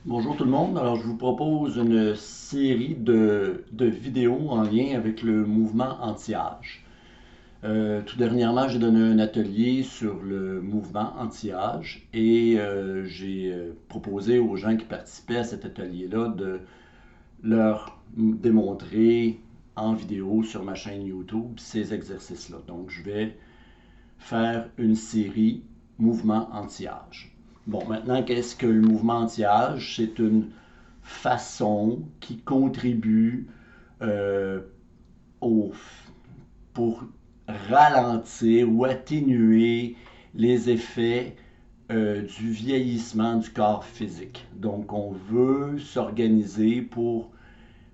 Bonjour tout le monde. Alors, je vous propose une série de vidéos en lien avec le mouvement anti-âge. Tout dernièrement, j'ai donné un atelier sur le mouvement anti-âge et j'ai proposé aux gens qui participaient à cet atelier-là de leur démontrer en vidéo sur ma chaîne YouTube ces exercices-là. Donc, je vais faire une série mouvement anti-âge. Bon, maintenant, qu'est-ce que le mouvement anti-âge? C'est une façon qui contribue euh, au, pour ralentir ou atténuer les effets du vieillissement du corps physique. Donc, on veut s'organiser pour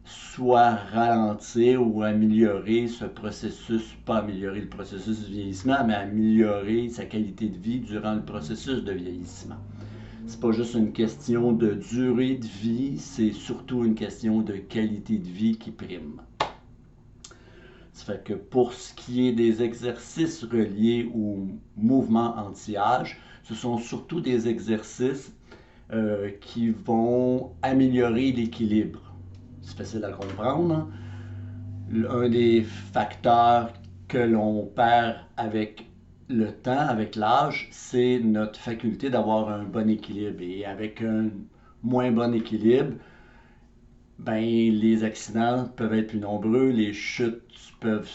soit ralentir ou améliorer ce processus, pas améliorer le processus du vieillissement, mais améliorer sa qualité de vie durant le processus de vieillissement. C'est pas juste une question de durée de vie, c'est surtout une question de qualité de vie qui prime. Ça fait que pour ce qui est des exercices reliés au mouvement anti-âge, ce sont surtout des exercices qui vont améliorer l'équilibre. C'est facile à comprendre, hein? Un des facteurs que l'on perd avec le temps, avec l'âge, c'est notre faculté d'avoir un bon équilibre. Et avec un moins bon équilibre, ben, les accidents peuvent être plus nombreux, les chutes peuvent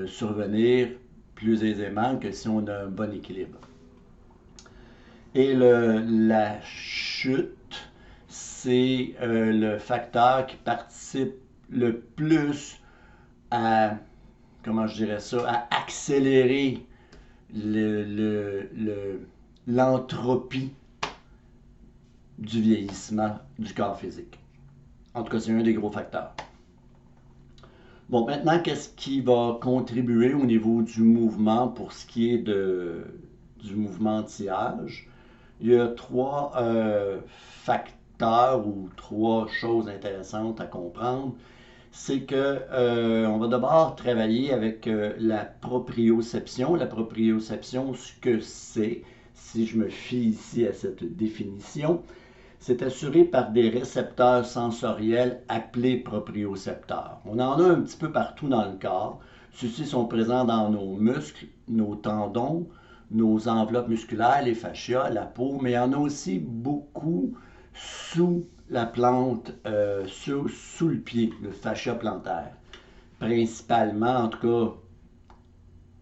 survenir plus aisément que si on a un bon équilibre. Et la chute, c'est le facteur qui participe le plus à, comment je dirais ça, à accélérer l'entropie du vieillissement du corps physique. En tout cas, c'est un des gros facteurs. Bon, maintenant, qu'est-ce qui va contribuer au niveau du mouvement pour ce qui est du mouvement anti-âge? Il y a trois facteurs ou trois choses intéressantes à comprendre. C'est que on va d'abord travailler avec la proprioception. La proprioception, ce que c'est, si je me fie ici à cette définition, c'est assuré par des récepteurs sensoriels appelés propriocepteurs. On en a un petit peu partout dans le corps. Ceux-ci sont présents dans nos muscles, nos tendons, nos enveloppes musculaires, les fascias, la peau, mais il y en a aussi beaucoup sous la plante, sous le pied, le fascia plantaire. Principalement, en tout cas,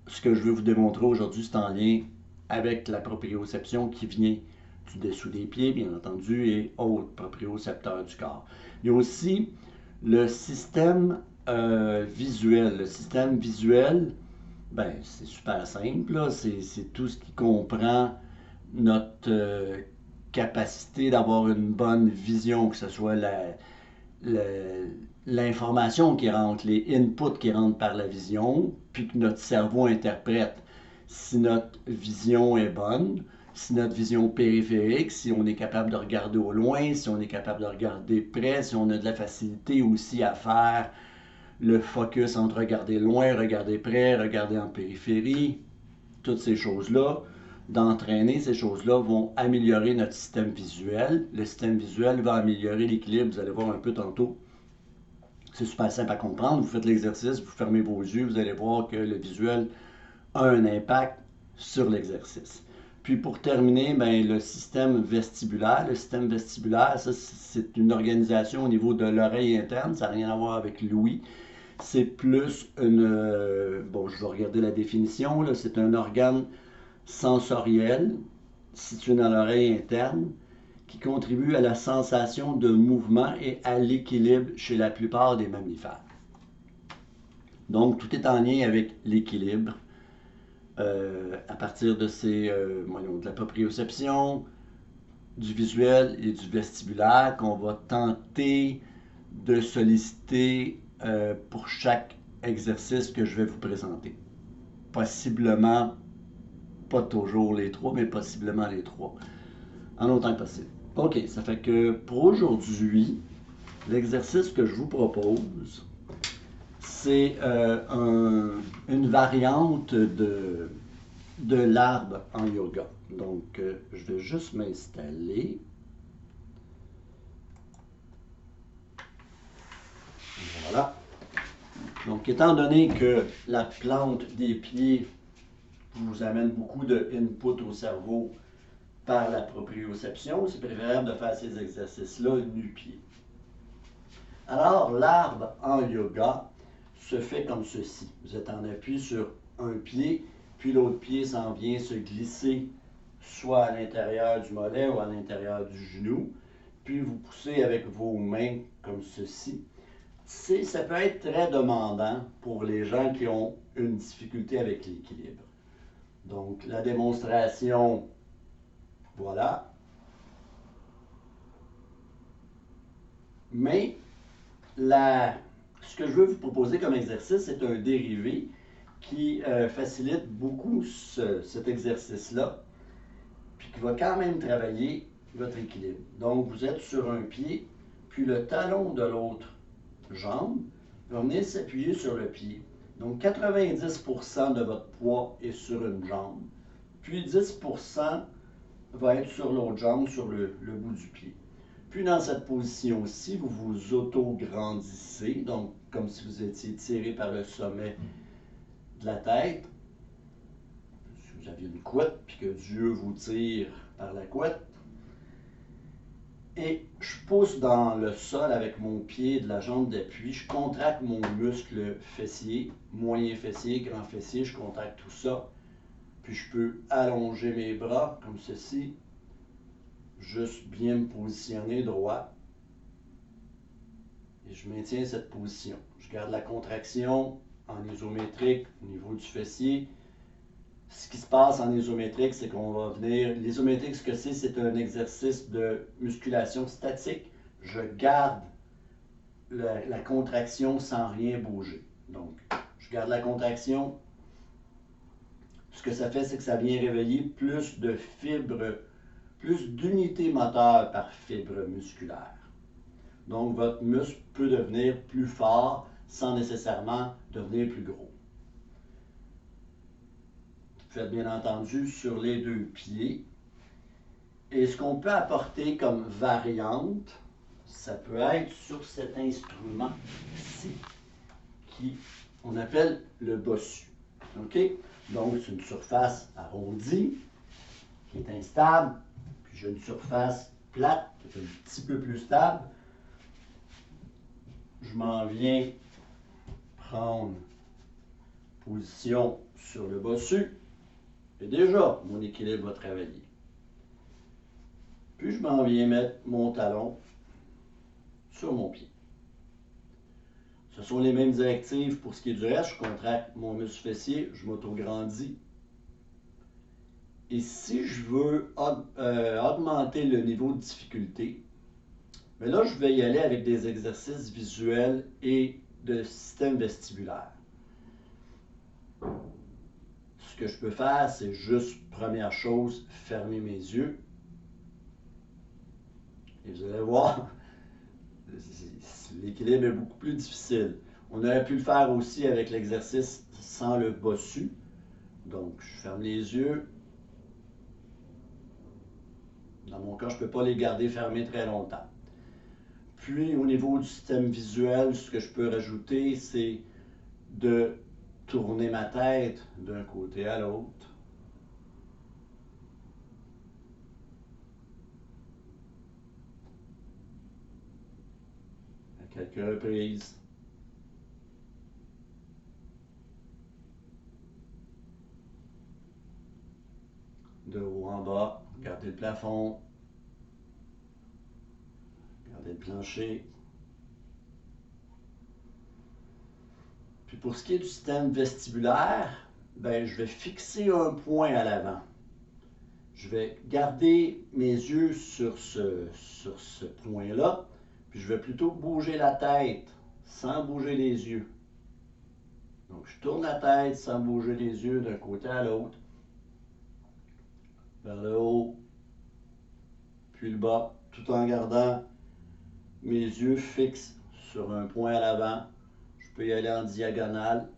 ce que je veux vous démontrer aujourd'hui, c'est en lien avec la proprioception qui vient du dessous des pieds, bien entendu, et autres propriocepteurs du corps. Il y a aussi le système visuel. Le système visuel, ben, c'est super simple. C'est tout ce qui comprend notre capacité d'avoir une bonne vision, que ce soit l'information qui rentre, les inputs qui rentrent par la vision, puis que notre cerveau interprète. Si notre vision est bonne, si notre vision périphérique, si on est capable de regarder au loin, si on est capable de regarder près, si on a de la facilité aussi à faire le focus entre regarder loin, regarder près, regarder en périphérie, toutes ces choses-là, d'entraîner ces choses-là vont améliorer notre système visuel. Le système visuel va améliorer l'équilibre, vous allez voir un peu tantôt. C'est super simple à comprendre. Vous faites l'exercice, vous fermez vos yeux, vous allez voir que le visuel a un impact sur l'exercice. Puis pour terminer, ben, le système vestibulaire. Le système vestibulaire, ça, c'est une organisation au niveau de l'oreille interne. Ça n'a rien à voir avec l'ouïe. C'est plus une... bon, je vais regarder la définition. C'est un organe sensoriel situé dans l'oreille interne qui contribue à la sensation de mouvement et à l'équilibre chez la plupart des mammifères. Donc, tout est en lien avec l'équilibre à partir de de la proprioception, du visuel et du vestibulaire qu'on va tenter de solliciter pour chaque exercice que je vais vous présenter. Possiblement, pas toujours les trois, mais possiblement les trois, en autant que possible. OK, ça fait que pour aujourd'hui, l'exercice que je vous propose, c'est une variante de l'arbre en yoga. Donc, je vais juste m'installer. Donc, étant donné que la plante des pieds vous amène beaucoup de input au cerveau par la proprioception, c'est préférable de faire ces exercices-là nu-pied. Alors, l'arbre en yoga se fait comme ceci. Vous êtes en appui sur un pied, puis l'autre pied s'en vient se glisser soit à l'intérieur du mollet ou à l'intérieur du genou, puis vous poussez avec vos mains comme ceci. Ça peut être très demandant pour les gens qui ont une difficulté avec l'équilibre. Donc, la démonstration, voilà. Mais, ce que je veux vous proposer comme exercice, c'est un dérivé qui facilite beaucoup cet exercice-là, puis qui va quand même travailler votre équilibre. Donc, vous êtes sur un pied, puis le talon de l'autre jambe va venir s'appuyer sur le pied. Donc, 90% de votre poids est sur une jambe, puis 10% va être sur l'autre jambe, sur le bout du pied. Puis dans cette position-ci, vous vous auto-grandissez, donc comme si vous étiez tiré par le sommet de la tête. Si vous aviez une couette, puis que Dieu vous tire par la couette. Et je pousse dans le sol avec mon pied de la jambe d'appui. Je contracte mon muscle fessier, moyen fessier, grand fessier. Je contracte tout ça. Puis je peux allonger mes bras comme ceci. Juste bien me positionner droit. Et je maintiens cette position. Je garde la contraction en isométrique au niveau du fessier. Ce qui se passe en isométrique, c'est qu'on va venir... L'isométrique, ce que c'est un exercice de musculation statique. Je garde la contraction sans rien bouger. Donc, je garde la contraction. Ce que ça fait, c'est que ça vient réveiller plus de fibres, plus d'unités moteurs par fibre musculaire. Donc, votre muscle peut devenir plus fort sans nécessairement devenir plus gros. Faites bien entendu sur les deux pieds. Et ce qu'on peut apporter comme variante, ça peut être sur cet instrument-ci, qu'on appelle le bossu. OK? Donc, c'est une surface arrondie, qui est instable, puis j'ai une surface plate, qui est un petit peu plus stable. Je m'en viens prendre position sur le bossu, et déjà, mon équilibre va travailler. Puis je m'en viens mettre mon talon sur mon pied. Ce sont les mêmes directives pour ce qui est du reste. Je contracte mon muscle fessier, je m'auto-grandis. Et si je veux augmenter le niveau de difficulté, mais là, je vais y aller avec des exercices visuels et de système vestibulaire. Ce que je peux faire, c'est juste, première chose, fermer mes yeux. Et vous allez voir, l'équilibre est beaucoup plus difficile. On aurait pu le faire aussi avec l'exercice sans le bossu. Donc, je ferme les yeux. Dans mon cas, je ne peux pas les garder fermés très longtemps. Puis, au niveau du système visuel, ce que je peux rajouter, c'est de tourner ma tête d'un côté à l'autre. À quelques reprises. De haut en bas, regardez le plafond, regardez le plancher. Puis pour ce qui est du système vestibulaire, ben, je vais fixer un point à l'avant. Je vais garder mes yeux sur ce point-là, puis je vais plutôt bouger la tête sans bouger les yeux. Donc je tourne la tête sans bouger les yeux d'un côté à l'autre, vers le haut, puis le bas, tout en gardant mes yeux fixes sur un point à l'avant. Je peux y aller en diagonale.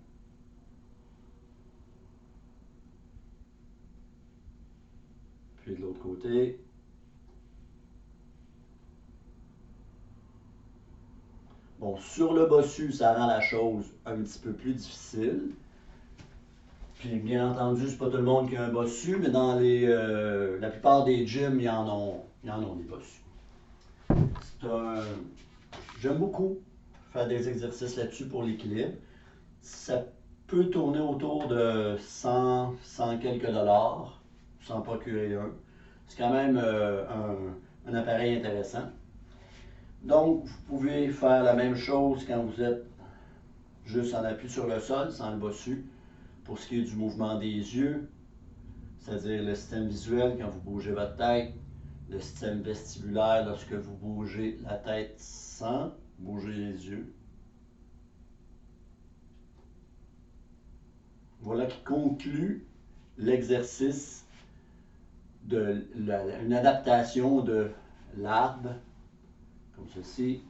Puis de l'autre côté. Bon, sur le bossu, ça rend la chose un petit peu plus difficile. Puis bien entendu, c'est pas tout le monde qui a un bossu, mais dans la plupart des gyms, ils en ont des bossus. J'aime beaucoup faire des exercices là-dessus pour l'équilibre. Ça peut tourner autour de 100 quelques dollars, sans procurer un. C'est quand même un appareil intéressant. Donc, vous pouvez faire la même chose quand vous êtes juste en appui sur le sol, sans le bossu. Pour ce qui est du mouvement des yeux, c'est-à-dire le système visuel quand vous bougez votre tête, le système vestibulaire lorsque vous bougez la tête sans bouger les yeux. Voilà qui conclut l'exercice une adaptation de l'arbre, comme ceci.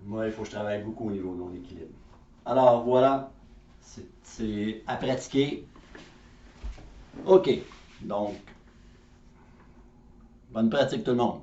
Moi, il faut que je travaille beaucoup au niveau de mon équilibre. Alors voilà, c'est à pratiquer. OK, donc, bonne pratique tout le monde.